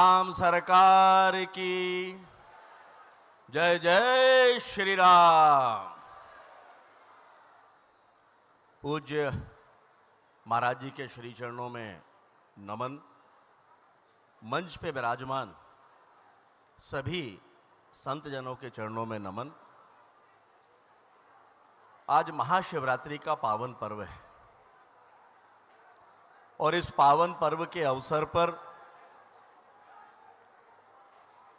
राम सरकार की जय जय श्री राम। पूज्य महाराज जी के श्री चरणों में नमन। मंच पे विराजमान सभी संत जनों के चरणों में नमन। आज महाशिवरात्रि का पावन पर्व है और इस पावन पर्व के अवसर पर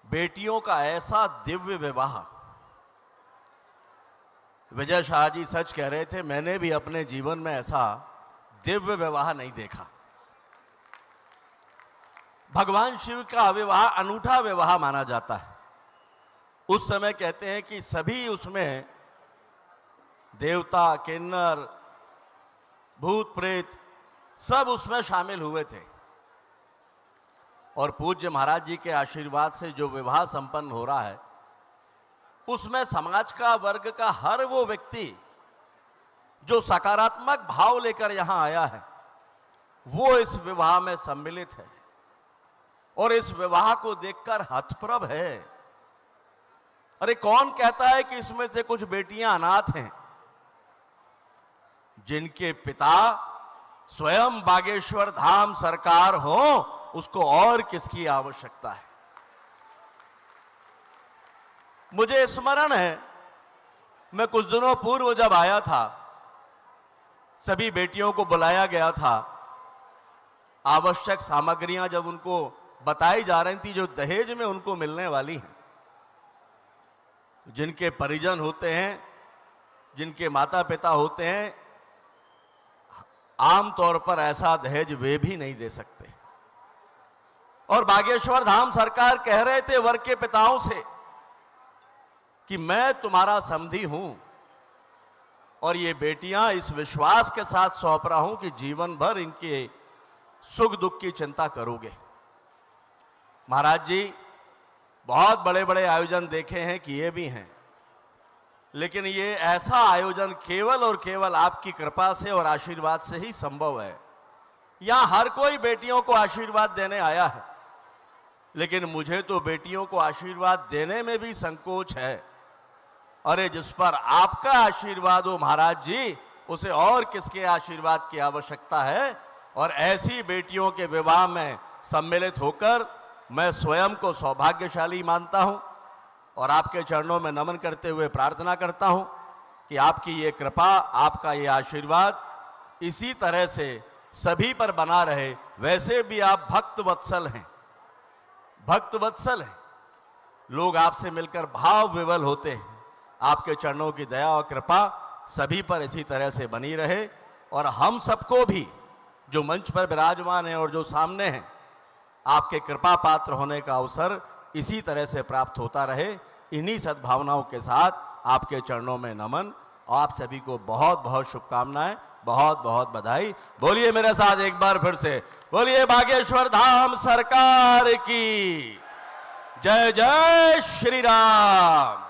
बेटियों का ऐसा दिव्य विवाह, विजय शाह जी सच कह रहे थे, मैंने भी अपने जीवन में ऐसा दिव्य विवाह नहीं देखा। भगवान शिव का विवाह अनूठा विवाह माना जाता है। उस समय कहते हैं कि सभी उसमें देवता, किन्नर, भूत प्रेत सब उसमें शामिल हुए थे और पूज्य महाराज जी के आशीर्वाद से जो विवाह संपन्न हो रहा है उसमें समाज का, वर्ग का हर वो व्यक्ति जो सकारात्मक भाव लेकर यहां आया है वो इस विवाह में सम्मिलित है और इस विवाह को देखकर हतप्रभ है। अरे कौन कहता है कि इसमें से कुछ बेटियां अनाथ हैं? जिनके पिता स्वयं बागेश्वर धाम सरकार हो उसको और किसकी आवश्यकता है? मुझे स्मरण है, मैं कुछ दिनों पूर्व जब आया था, सभी बेटियों को बुलाया गया था। आवश्यक सामग्रियां जब उनको बताई जा रही थी जो दहेज में उनको मिलने वाली हैं, जिनके परिजन होते हैं, जिनके माता पिता होते हैं, आमतौर पर ऐसा दहेज वे भी नहीं दे सकते। और बागेश्वर धाम सरकार कह रहे थे वर के पिताओं से कि मैं तुम्हारा समधी हूं और ये बेटियां इस विश्वास के साथ सौंप रहा हूं कि जीवन भर इनके सुख दुख की चिंता करोगे। महाराज जी बहुत बड़े बड़े आयोजन देखे हैं, किए भी हैं, लेकिन ये ऐसा आयोजन केवल और केवल आपकी कृपा से और आशीर्वाद से ही संभव है। यहां हर कोई बेटियों को आशीर्वाद देने आया है, लेकिन मुझे तो बेटियों को आशीर्वाद देने में भी संकोच है। अरे जिस पर आपका आशीर्वाद हो महाराज जी, उसे और किसके आशीर्वाद की आवश्यकता है? और ऐसी बेटियों के विवाह में सम्मिलित होकर मैं स्वयं को सौभाग्यशाली मानता हूं और आपके चरणों में नमन करते हुए प्रार्थना करता हूं कि आपकी ये कृपा, आपका ये आशीर्वाद इसी तरह से सभी पर बना रहे। वैसे भी आप भक्त वत्सल हैं, भक्त वत्सल हैं, लोग आपसे मिलकर भाव विवल होते हैं। आपके चरणों की दया और कृपा सभी पर इसी तरह से बनी रहे और हम सबको भी जो मंच पर विराजमान हैं और जो सामने हैं, आपके कृपा पात्र होने का अवसर इसी तरह से प्राप्त होता रहे। इन्हीं सद्भावनाओं के साथ आपके चरणों में नमन और आप सभी को बहुत बहुत शुभकामनाएं, बहुत बहुत बधाई। बोलिए मेरे साथ एक बार फिर से, बोलिए बागेश्वर धाम सरकार की जय जय श्री राम।